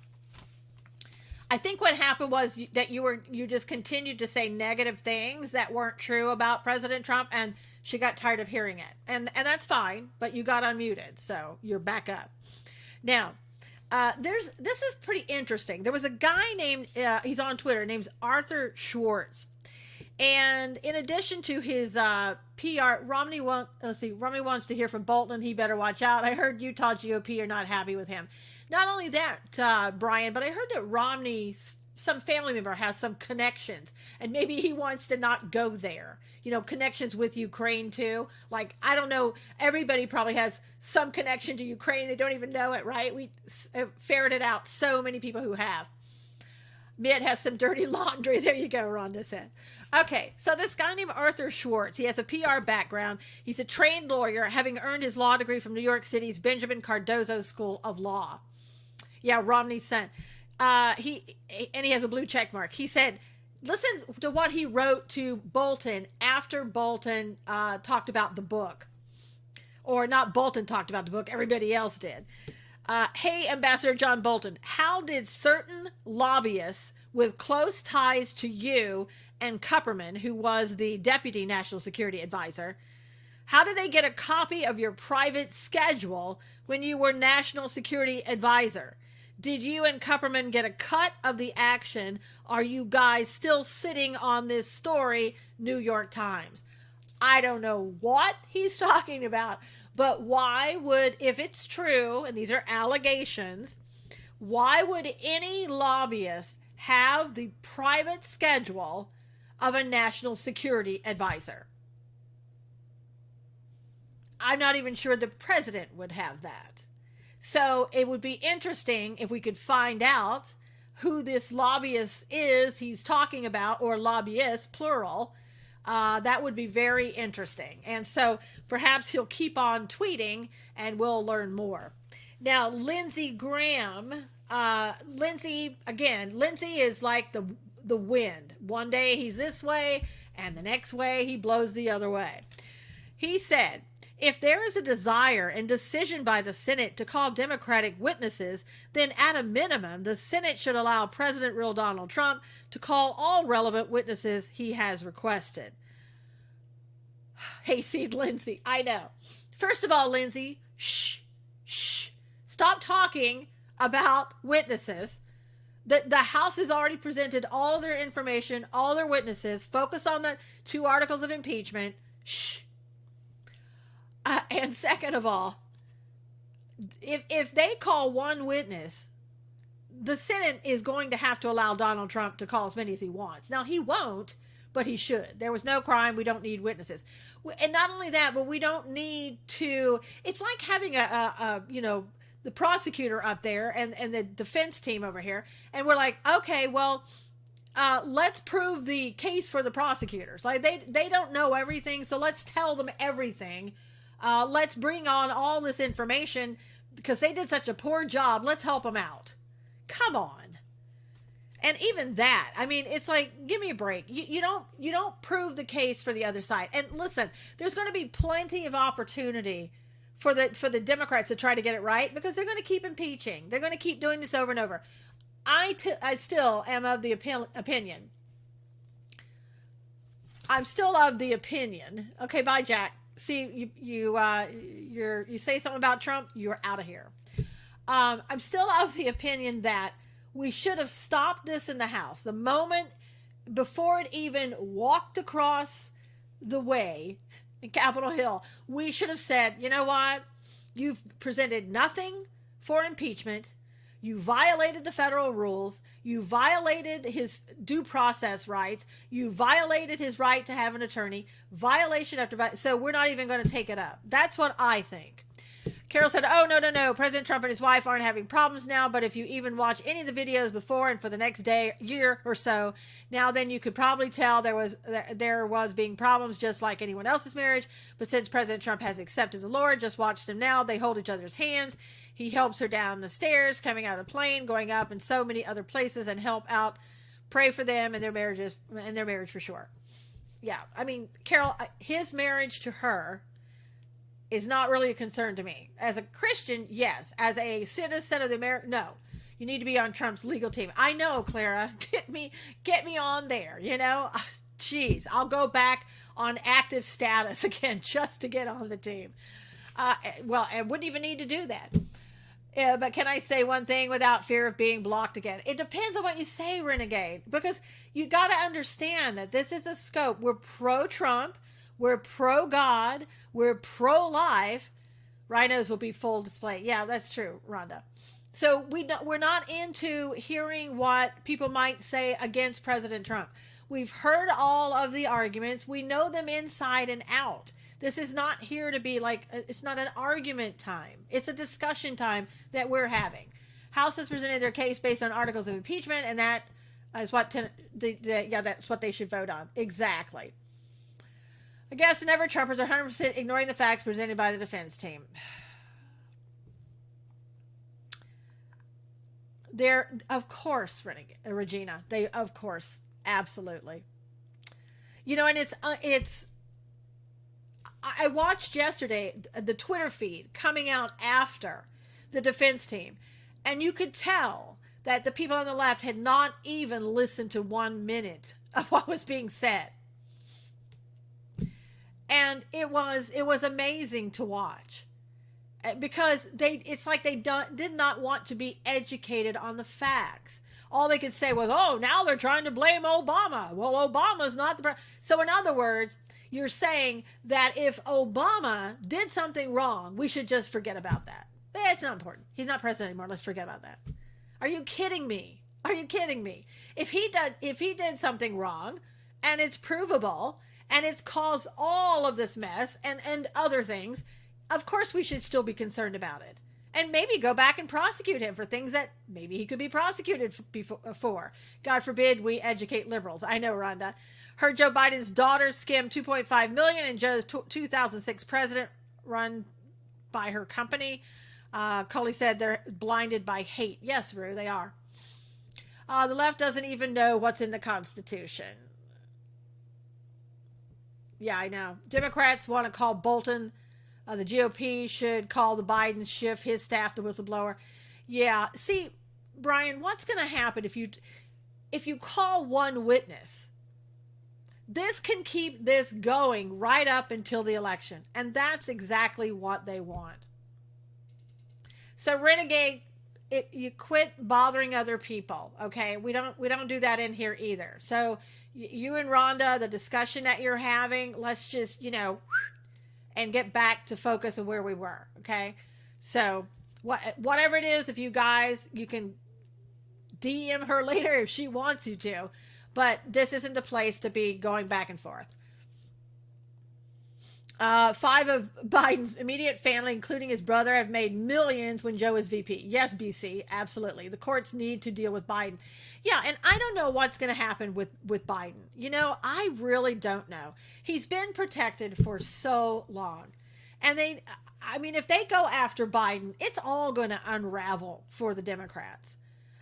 I think what happened was that you just continued to say negative things that weren't true about President Trump, and she got tired of hearing it. And that's fine, but you got unmuted, so you're back up. Now, this is pretty interesting. There was a guy named, he's on Twitter, named Arthur Schwartz. And in addition to his PR, Romney wants to hear from Bolton. He better watch out. I heard Utah GOP are not happy with him. Not only that, Brian, but I heard that Romney's, some family member has some connections, and maybe he wants to not go there. Connections with Ukraine too. Like, I don't know, everybody probably has some connection to Ukraine. They don't even know it, right? We ferreted out so many people who have. Mitt has some dirty laundry. There you go, Rhonda said. Okay, so this guy named Arthur Schwartz, he has a PR background. He's a trained lawyer, having earned his law degree from New York City's Benjamin Cardozo School of Law. Yeah, Romney's son. He has a blue check mark. He said, listen to what he wrote to Bolton after Bolton talked about the book. Or not Bolton talked about the book, everybody else did. Hey, Ambassador John Bolton, how did certain lobbyists with close ties to you and Kupperman, who was the Deputy National Security Advisor, how did they get a copy of your private schedule when you were National Security Advisor? Did you and Kupperman get a cut of the action? Are you guys still sitting on this story, New York Times? I don't know what he's talking about, but why would, if it's true, and these are allegations, why would any lobbyist have the private schedule of a national security advisor? I'm not even sure the president would have that. So it would be interesting if we could find out who this lobbyist is he's talking about, or lobbyists, plural. That would be very interesting. And so perhaps he'll keep on tweeting and we'll learn more. Now, Lindsey Graham, Lindsey is like the wind. One day he's this way, and the next way he blows the other way. He said, if there is a desire and decision by the Senate to call Democratic witnesses, then at a minimum, the Senate should allow President real Donald Trump to call all relevant witnesses he has requested. Hayseed Lindsay, I know. First of all, Lindsay, shh. Stop talking about witnesses. The House has already presented all their information, all their witnesses. Focus on the 2 articles of impeachment. Shh. And second of all, if they call one witness, the Senate is going to have to allow Donald Trump to call as many as he wants. Now, he won't, but he should. There was no crime. We don't need witnesses. And not only that, but we don't need to, it's like having the prosecutor up there and the defense team over here. And we're like, okay, well, let's prove the case for the prosecutors. Like they don't know everything. So let's tell them everything. Let's bring on all this information. because they did such a poor job. Let's help them out. Come on. And even that, I mean, it's like, give me a break. You don't prove the case for the other side. And listen, there's going to be plenty of opportunity for the Democrats to try to get it right, because they're going to keep impeaching. They're going to keep doing this over and over. I still am of the opinion. I'm still of the opinion. Okay, bye, Jack. See, you say something about Trump, you're out of here. I'm still of the opinion that we should have stopped this in the House the moment before it even walked across the way in Capitol Hill. We should have said, you know what? You've presented nothing for impeachment. You violated the federal rules. You violated his due process rights. You violated his right to have an attorney. Violation after violation. So we're not even going to take it up. That's what I think. Carol said, oh, no. President Trump and his wife aren't having problems now, but if you even watch any of the videos before and for the next year or so, now then you could probably tell there was being problems just like anyone else's marriage. But since President Trump has accepted the Lord, just watch them now. They hold each other's hands. He helps her down the stairs, coming out of the plane, going up, and so many other places, and help out, pray for them and their marriage for sure. Yeah, I mean, Carol, his marriage to her is not really a concern to me. As a Christian, yes. As a citizen of the America, no. You need to be on Trump's legal team. I know, Clara. Get me on there, you know? Jeez, I'll go back on active status again just to get on the team. Well, I wouldn't even need to do that. But can I say one thing without fear of being blocked again? It depends on what you say, Renegade. Because you got to understand that this is a scope. We're pro-Trump. We're pro-God. We're pro-life. Rhinos will be full display. Yeah, that's true, Rhonda. So we're not into hearing what people might say against President Trump. We've heard all of the arguments. We know them inside and out. This is not here to be like, it's not an argument time. It's a discussion time that we're having. House has presented their case based on articles of impeachment, and that is what, that's what they should vote on. Exactly. I guess the never Trumpers are 100% ignoring the facts presented by the defense team. They're, of course, Regina. They, of course, absolutely. You know, and it's. I watched yesterday the Twitter feed coming out after the defense team, and you could tell that the people on the left had not even listened to 1 minute of what was being said. And it was amazing to watch, because it's like they did not want to be educated on the facts. All they could say was, oh, now they're trying to blame Obama. Well, Obama's not the so in other words, you're saying that if Obama did something wrong, we should just forget about that. It's not important. He's not president anymore. Let's forget about that. Are you kidding me? Are you kidding me? If he did something wrong and it's provable, and it's caused all of this mess and other things, of course we should still be concerned about it. And maybe go back and prosecute him for things that maybe he could be prosecuted for. God forbid we educate liberals. I know, Rhonda. Heard Joe Biden's daughter skimmed $2.5 million in Joe's 2006 president run by her company. Cully said they're blinded by hate. Yes, Rue, they are. The left doesn't even know what's in the Constitution. Yeah, I know. Democrats want to call Bolton. The GOP should call the Biden Schiff, his staff, the whistleblower. Yeah. See, Brian, what's going to happen if you call one witness? This can keep this going right up until the election. And that's exactly what they want. So, Renegade, you quit bothering other people, okay? We don't do that in here either. So, you and Rhonda, the discussion that you're having, let's just, and get back to focus of where we were, okay? So, whatever it is, if you guys, you can DM her later if she wants you to, but this isn't the place to be going back and forth. 5 of Biden's immediate family, including his brother, have made millions when Joe was VP. Yes, BC, absolutely. The courts need to deal with Biden. Yeah, and I don't know what's going to happen with Biden. I really don't know. He's been protected for so long. And I mean, if they go after Biden, it's all going to unravel for the Democrats.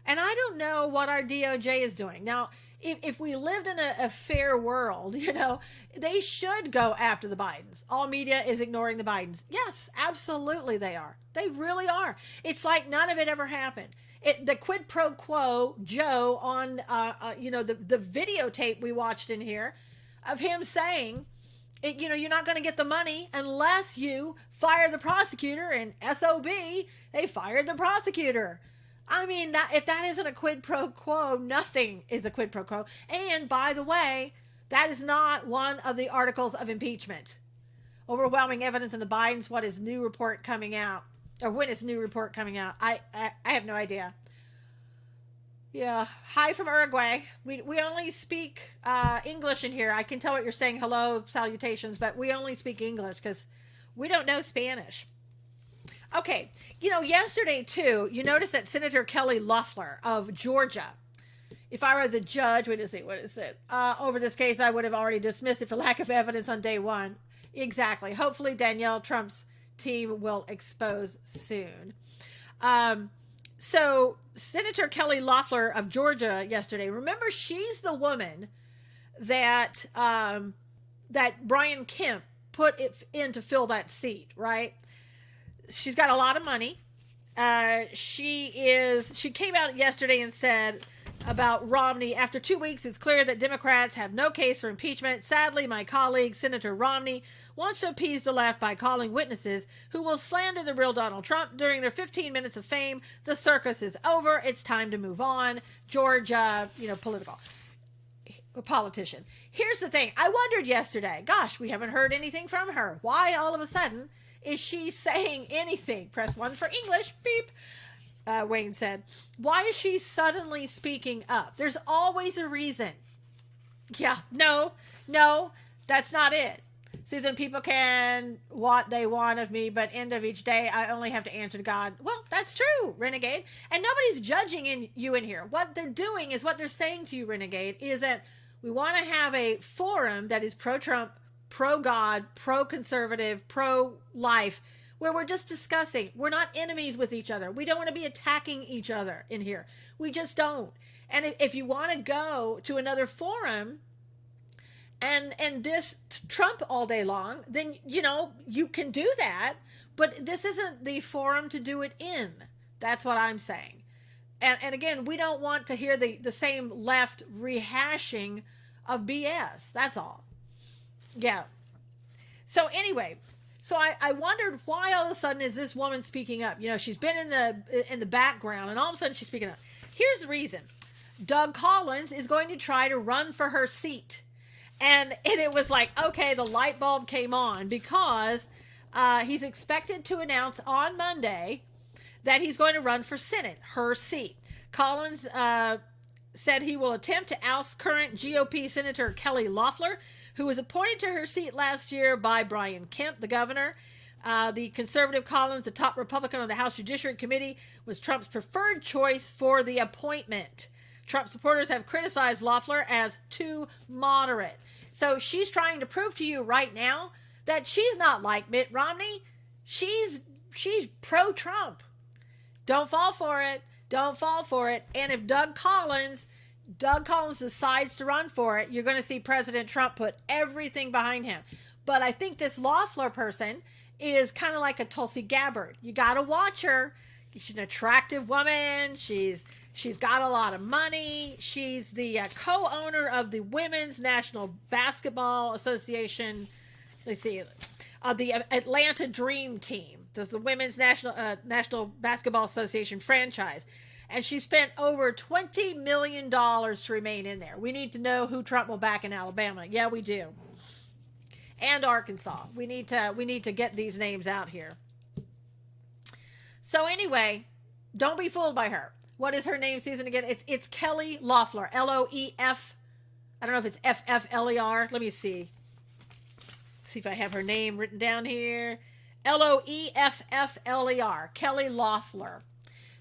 And I don't know what our DOJ is doing. Now, if we lived in a fair world, they should go after the Bidens. All media is ignoring the Bidens. Yes, absolutely they are. They really are. It's like none of it ever happened. The quid pro quo Joe on, the videotape we watched in here of him saying, you're not going to get the money unless you fire the prosecutor, and SOB, they fired the prosecutor. I mean, that if that isn't a quid pro quo, nothing is a quid pro quo. And by the way, that is not one of the articles of impeachment. Overwhelming evidence in the Bidens. What is new report coming out? Or when is new report coming out? I have no idea. Yeah. Hi from Uruguay. We only speak English in here. I can tell what you're saying. Hello, salutations. But we only speak English because we don't know Spanish. Okay, yesterday too, you noticed that Senator Kelly Loeffler of Georgia, if I were the judge, wait to see, what is it? Over this case, I would have already dismissed it for lack of evidence on day one. Exactly. Hopefully Danielle Trump's team will expose soon. So Senator Kelly Loeffler of Georgia yesterday, remember she's the woman that, that Brian Kemp put it in to fill that seat, right? She's got a lot of money. She came out yesterday and said about Romney, after 2 weeks, it's clear that Democrats have no case for impeachment. Sadly, my colleague, Senator Romney, wants to appease the left by calling witnesses who will slander the real Donald Trump during their 15 minutes of fame. The circus is over. It's time to move on. Georgia, politician. Here's the thing. I wondered yesterday, gosh, we haven't heard anything from her. Why all of a sudden is she saying anything? Press 1 for English. Beep. Wayne said, why is she suddenly speaking up? There's always a reason. Yeah, no, that's not it. Susan, people can what they want of me, but end of each day, I only have to answer to God. Well, that's true, Renegade. And nobody's judging you in here. What they're doing is what they're saying to you, Renegade, is that we want to have a forum that is pro-Trump, pro-God, pro-conservative, pro-life, where we're just discussing. We're not enemies with each other. We don't want to be attacking each other in here. We just don't. And if you want to go to another forum and dish Trump all day long, then, you can do that. But this isn't the forum to do it in. That's what I'm saying. And again, we don't want to hear the same left rehashing of BS. That's all. Yeah. So anyway, I wondered why all of a sudden is this woman speaking up? She's been in the background, and all of a sudden she's speaking up. Here's the reason. Doug Collins is going to try to run for her seat. And it was like, okay, the light bulb came on because he's expected to announce on Monday that he's going to run for Senate, her seat. Collins said he will attempt to oust current GOP Senator Kelly Loeffler, who was appointed to her seat last year by Brian Kemp, the governor. The conservative Collins, the top Republican on the House Judiciary Committee, was Trump's preferred choice for the appointment. Trump supporters have criticized Loeffler as too moderate. So she's trying to prove to you right now that she's not like Mitt Romney. She's pro-Trump. Don't fall for it. Don't fall for it. And if Doug Collins decides to run for it, you're going to see President Trump put everything behind him. But I think this Loeffler person is kind of like a Tulsi Gabbard. You got to watch her. She's an attractive woman. She's got a lot of money. She's the co-owner of the Women's National Basketball Association. Let's see, the Atlanta Dream Team. There's the Women's National Basketball Association franchise. And she spent over $20 million to remain in there. We need to know who Trump will back in Alabama. Yeah, we do. And Arkansas. We need to get these names out here. So anyway, don't be fooled by her. What is her name, Susan, again? It's Kelly Loeffler. L-O-E-F. I don't know if it's F-F-L-E-R. Let me see. See if I have her name written down here. L-O-E-F-F-L-E-R. Kelly Loeffler.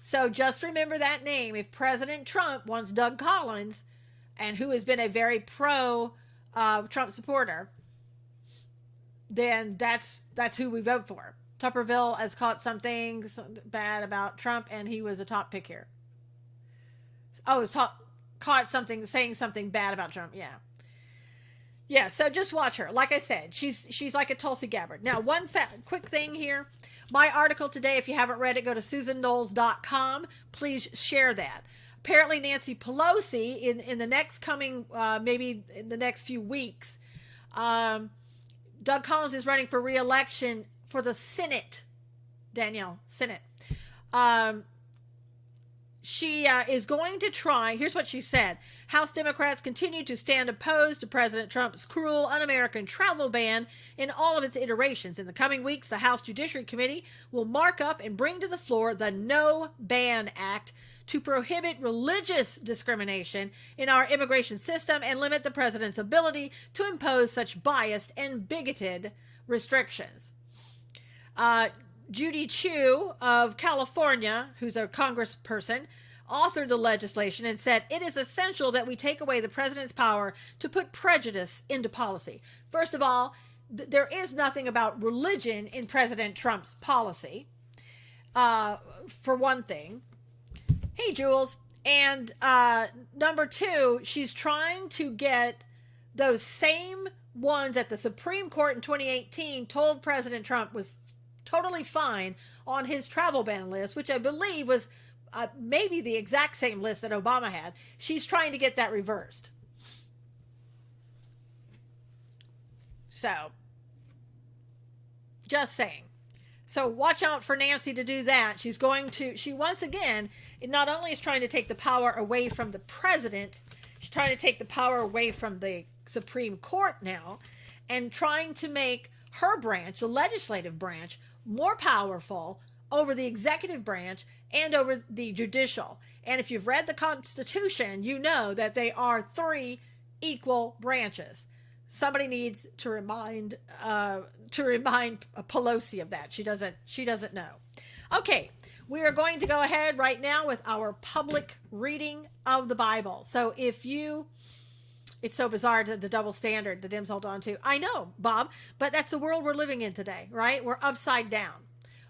So just remember that name. If President Trump wants Doug Collins, and who has been a very pro-Trump supporter, then that's that's who we vote for. Tupperville has caught something bad about Trump, and he was a top pick here. Oh, caught something saying something bad about Trump. Yeah. Yeah, so just watch her. Like I said, she's like a Tulsi Gabbard. Now, one quick thing here. My article today, if you haven't read it, go to SusanKnowles.com. Please share that. Apparently, Nancy Pelosi, in the next coming, maybe in the next few weeks, Doug Collins is running for re-election for the Senate. Danielle, Senate. She is going to try, here's what she said. House Democrats continue to stand opposed to President Trump's cruel, un-American travel ban in all of its iterations. In the coming weeks, the House Judiciary Committee will mark up and bring to the floor the No Ban Act to prohibit religious discrimination in our immigration system and limit the president's ability to impose such biased and bigoted restrictions. Judy Chu of California, who's a congressperson, authored the legislation and said, it is essential that we take away the president's power to put prejudice into policy. First of all, there is nothing about religion in President Trump's policy, for one thing. Hey, Jules. And number two, she's trying to get those same ones that the Supreme Court in 2018 told President Trump was totally fine on his travel ban list, which I believe was maybe the exact same list that Obama had. She's trying to get that reversed. So, just saying. So watch out for Nancy to do that. She once again, not only is trying to take the power away from the president, she's trying to take the power away from the Supreme Court now, and trying to make her branch, the legislative branch, more powerful over the executive branch and over the judicial. And if you've read the Constitution, you know that they are three equal branches. Somebody needs to remind Pelosi of that. She doesn't know. Okay, we are going to go ahead right now with our public reading of the Bible. So it's so bizarre, the double standard that Dim's hold on to. I know, Bob, but that's the world we're living in today, right? We're upside down.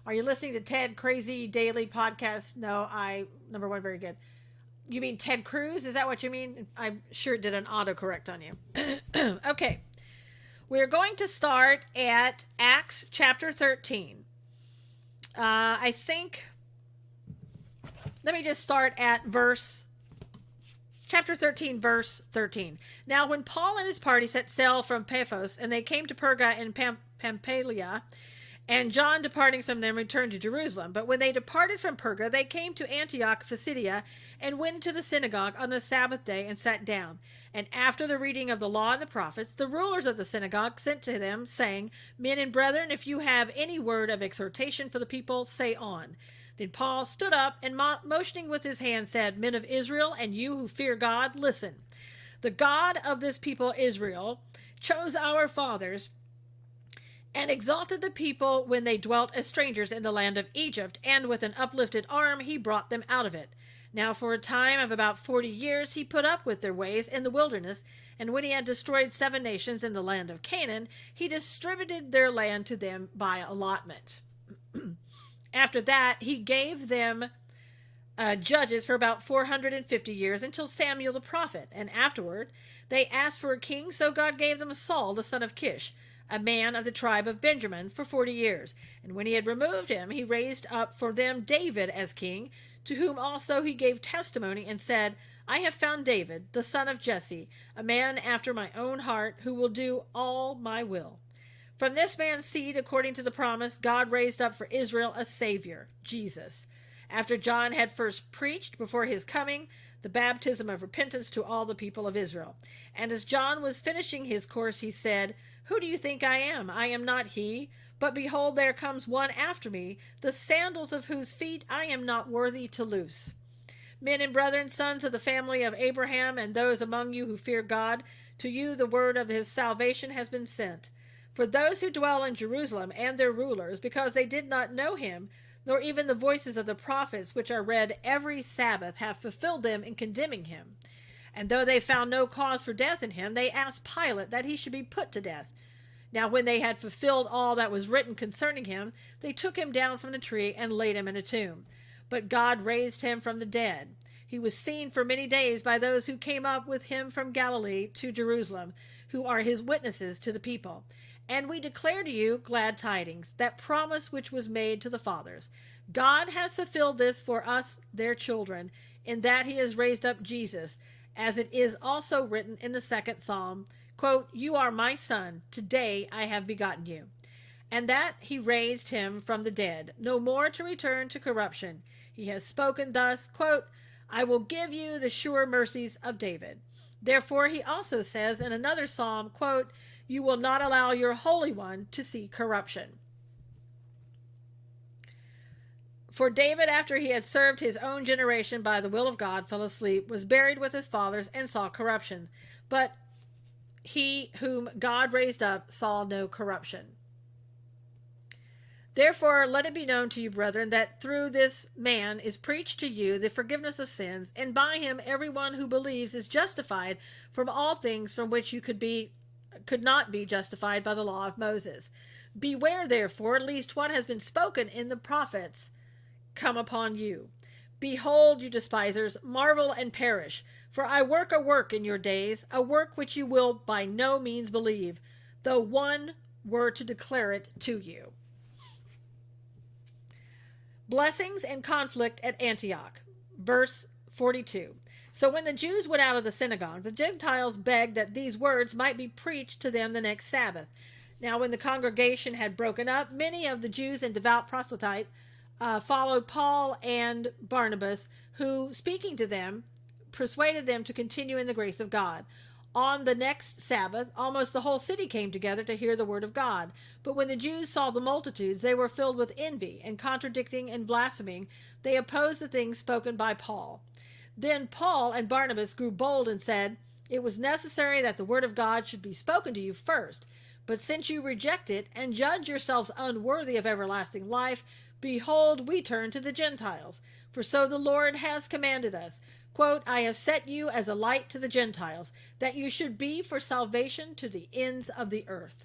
Are you listening to Ted Crazy Daily Podcast? No, number one, very good. You mean Ted Cruz? Is that what you mean? I'm sure it did an autocorrect on you. Okay. We're going to start at Acts chapter 13. I think, let me just start at chapter 13, verse 13. Now, when Paul and his party set sail from Paphos, and they came to Perga in Pamphylia, and John, departing from them, returned to Jerusalem. But when they departed from Perga, they came to Antioch, Pisidia, and went to the synagogue on the Sabbath day and sat down. And after the reading of the law and the prophets, the rulers of the synagogue sent to them, saying, Men and brethren, if you have any word of exhortation for the people, say on. Then Paul stood up and motioning with his hand said, Men of Israel, and you who fear God, listen. The God of this people Israel chose our fathers and exalted the people when they dwelt as strangers in the land of Egypt, and with an uplifted arm he brought them out of it. Now for a time of about 40 years he put up with their ways in the wilderness, and when he had destroyed 7 nations in the land of Canaan, he distributed their land to them by allotment. After that, he gave them judges for about 450 years until Samuel the prophet, and afterward they asked for a king, so God gave them Saul the son of Kish, a man of the tribe of Benjamin, for 40 years. And when he had removed him, he raised up for them David as king, to whom also he gave testimony and said, I have found David, the son of Jesse, a man after my own heart, who will do all my will. From this man's seed, according to the promise, God raised up for Israel a Savior, Jesus. After John had first preached before his coming the baptism of repentance to all the people of Israel. And as John was finishing his course, he said, Who do you think I am? I am not he. But behold, there comes one after me, the sandals of whose feet I am not worthy to loose. Men and brethren, sons of the family of Abraham, and those among you who fear God, to you the word of his salvation has been sent. For those who dwell in Jerusalem and their rulers, because they did not know him, nor even the voices of the prophets which are read every Sabbath, have fulfilled them in condemning him. And though they found no cause for death in him, they asked Pilate that he should be put to death. Now when they had fulfilled all that was written concerning him, they took him down from the tree and laid him in a tomb. But God raised him from the dead. He was seen for many days by those who came up with him from Galilee to Jerusalem, who are his witnesses to the people. And we declare to you glad tidings, that promise which was made to the fathers. God has fulfilled this for us, their children, in that he has raised up Jesus, as it is also written in the second psalm, quote, "You are my son, today I have begotten you." And that he raised him from the dead, no more to return to corruption. He has spoken thus, quote, "I will give you the sure mercies of David." Therefore he also says in another psalm, quote, "You will not allow your Holy One to see corruption." For David, after he had served his own generation by the will of God, fell asleep, was buried with his fathers, and saw corruption. But he whom God raised up saw no corruption. Therefore let it be known to you, brethren, that through this man is preached to you the forgiveness of sins, and by him everyone who believes is justified from all things from which you could not be justified by the law of Moses. Beware, therefore, lest what has been spoken in the prophets come upon you. Behold, you despisers, marvel and perish, for I work a work in your days, a work which you will by no means believe, though one were to declare it to you. Blessings and conflict at Antioch. Verse 42. So when the Jews went out of the synagogue, the Gentiles begged that these words might be preached to them the next Sabbath. Now when the congregation had broken up, many of the Jews and devout proselytes followed Paul and Barnabas, who, speaking to them, persuaded them to continue in the grace of God. On the next Sabbath, almost the whole city came together to hear the word of God. But when the Jews saw the multitudes, they were filled with envy, and contradicting and blaspheming, they opposed the things spoken by Paul. Then Paul and Barnabas grew bold and said, "It was necessary that the word of God should be spoken to you first. But since you reject it, and judge yourselves unworthy of everlasting life, behold, we turn to the Gentiles. For so the Lord has commanded us, quote, I have set you as a light to the Gentiles, that you should be for salvation to the ends of the earth."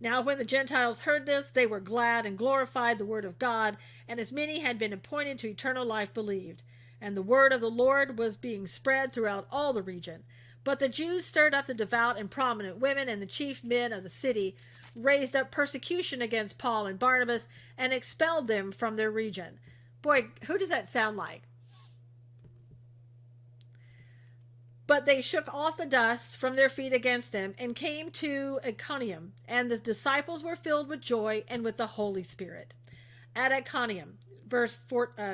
Now when the Gentiles heard this, they were glad and glorified the word of God, and as many had been appointed to eternal life believed. And the word of the Lord was being spread throughout all the region. But the Jews stirred up the devout and prominent women, and the chief men of the city raised up persecution against Paul and Barnabas, and expelled them from their region. Boy, who does that sound like? But they shook off the dust from their feet against them, and came to Iconium, and the disciples were filled with joy and with the Holy Spirit. At Iconium,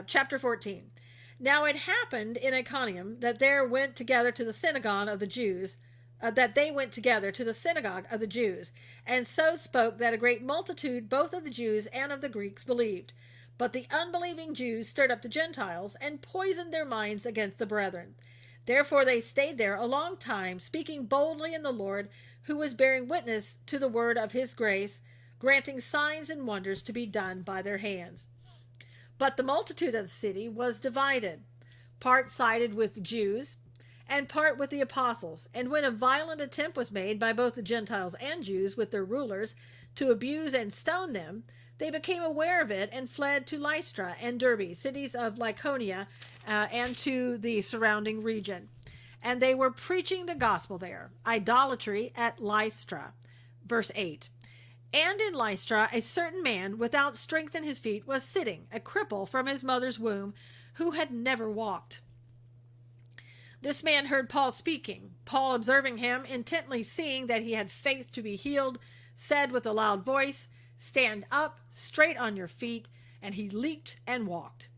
chapter 14. Now it happened in Iconium that they went together to the synagogue of the Jews, and so spoke that a great multitude both of the Jews and of the Greeks believed. But the unbelieving Jews stirred up the Gentiles, and poisoned their minds against the brethren. Therefore they stayed there a long time, speaking boldly in the Lord, who was bearing witness to the word of his grace, granting signs and wonders to be done by their hands. But the multitude of the city was divided. Part sided with the Jews, and part with the apostles. And when a violent attempt was made by both the Gentiles and Jews with their rulers to abuse and stone them, they became aware of it and fled to Lystra and Derbe, cities of Lycaonia, and to the surrounding region. And they were preaching the gospel there. Idolatry at Lystra. Verse 8. And in Lystra a certain man without strength in his feet was sitting, a cripple from his mother's womb, who had never walked. This man heard Paul speaking. Paul, observing him, intently seeing that he had faith to be healed, said with a loud voice, "Stand up, straight on your feet." And he leaped and walked.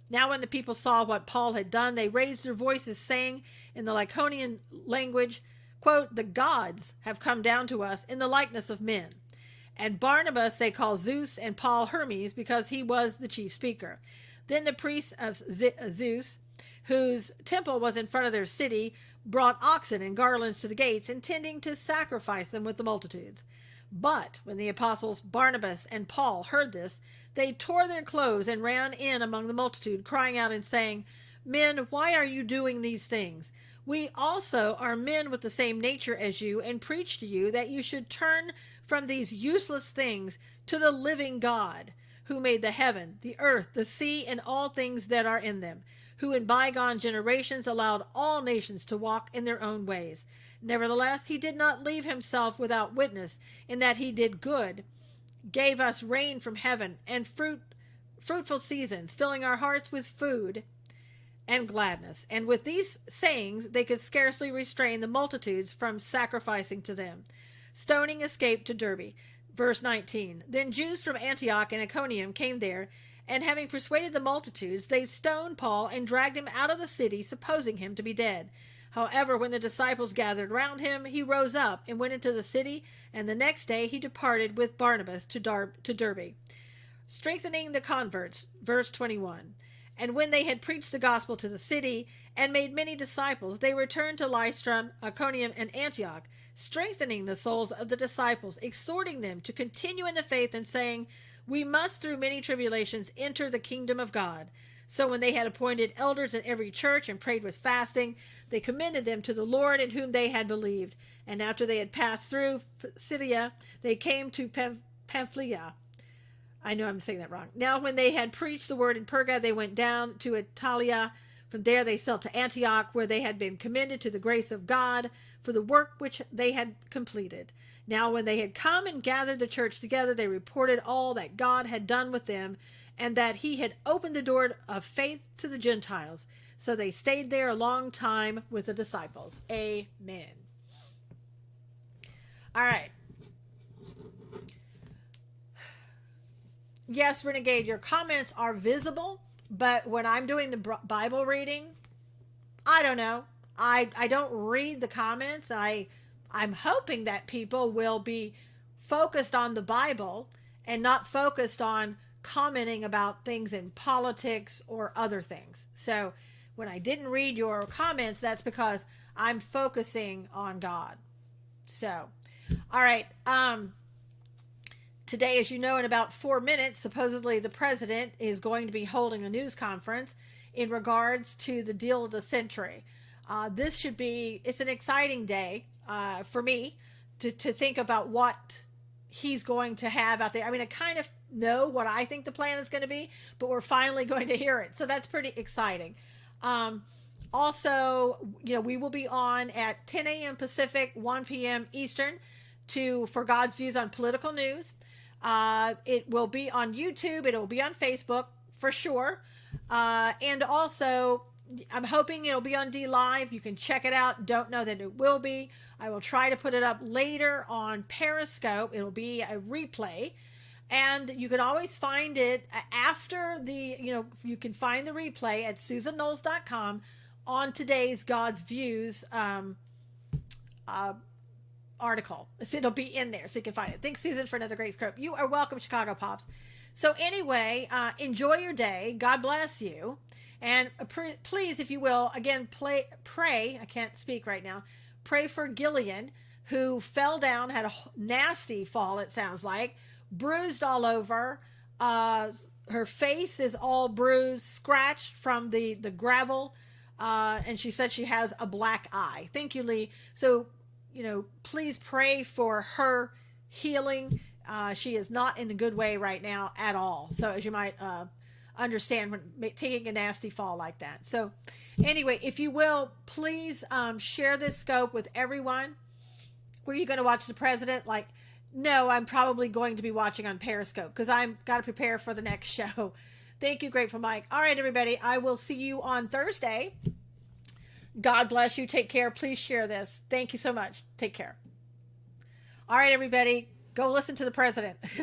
Now when the people saw what Paul had done, they raised their voices, saying in the Lycaonian language, quote, "The gods have come down to us in the likeness of men." And Barnabas they call Zeus, and Paul Hermes, because he was the chief speaker. Then the priests of Zeus, whose temple was in front of their city, brought oxen and garlands to the gates, intending to sacrifice them with the multitudes. But when the apostles Barnabas and Paul heard this, they tore their clothes and ran in among the multitude, crying out and saying, "Men, why are you doing these things? We also are men with the same nature as you, and preach to you that you should turn from these useless things to the living God, who made the heaven, the earth, the sea, and all things that are in them, who in bygone generations allowed all nations to walk in their own ways. Nevertheless, he did not leave himself without witness, in that he did good, gave us rain from heaven, and fruitful seasons, filling our hearts with food and gladness. And with these sayings they could scarcely restrain the multitudes from sacrificing to them. Stoning escaped to Derbe. Verse 19. Then Jews from Antioch and Iconium came there, and having persuaded the multitudes, they stoned Paul and dragged him out of the city, supposing him to be dead. However, when the disciples gathered round him, he rose up and went into the city, and the next day he departed with Barnabas to Derbe, strengthening the converts. Verse 21. And when they had preached the gospel to the city and made many disciples, they returned to Lystra, Iconium, and Antioch, strengthening the souls of the disciples, exhorting them to continue in the faith, and saying, We must through many tribulations enter the kingdom of God. So when they had appointed elders in every church and prayed with fasting, they commended them to the Lord, in whom they had believed. And after they had passed through Pisidia, they came to Pamphylia. I know I'm saying that wrong. Now when they had preached the word in Perga, they went down to Italia. From there they sailed to Antioch, where they had been commended to the grace of God for the work which they had completed. Now when they had come and gathered the church together, they reported all that God had done with them, and that he had opened the door of faith to the Gentiles. So they stayed there a long time with the disciples. Amen. All right. Yes, Renegade, your comments are visible, but when I'm doing the Bible reading, I don't know. I don't read the comments. I'm hoping that people will be focused on the Bible and not focused on commenting about things in politics or other things. So when I didn't read your comments, that's because I'm focusing on God. So, all right. Today, as you know, in about 4 minutes, supposedly the president is going to be holding a news conference in regards to the deal of the century. It's an exciting day for me to think about what he's going to have out there. I mean, I kind of know what I think the plan is going to be, but we're finally going to hear it. So that's pretty exciting. Also, we will be on at 10 a.m. Pacific, 1 p.m. Eastern for God's views on political news. It will be on YouTube. It will be on Facebook for sure. And also, I'm hoping it'll be on D Live. You can check it out. Don't know that it will be. I will try to put it up later on Periscope. It'll be a replay. And you can always find it after you can find the replay at SusanKnowles.com on today's God's Views article. So it'll be in there so you can find it. Thanks, Susan, for another great script. You are welcome, Chicago Pops. So anyway, enjoy your day. God bless you. And please, if you will, again, pray. I can't speak right now. Pray for Gillian, who fell down, had a nasty fall, it sounds like, bruised all over. Her face is all bruised, scratched from the gravel. And she said she has a black eye. Thank you, Lee. So, please pray for her healing. She is not in a good way right now at all. So as you might understand when taking a nasty fall like that. So anyway, if you will, please share this scope with everyone. Were you going to watch the president? No, I'm probably going to be watching on Periscope because I'm got to prepare for the next show. Thank you, Grateful Mike. All right, everybody. I will see you on Thursday. God bless you. Take care. Please share this. Thank you so much. Take care. All right, everybody. Go listen to the president.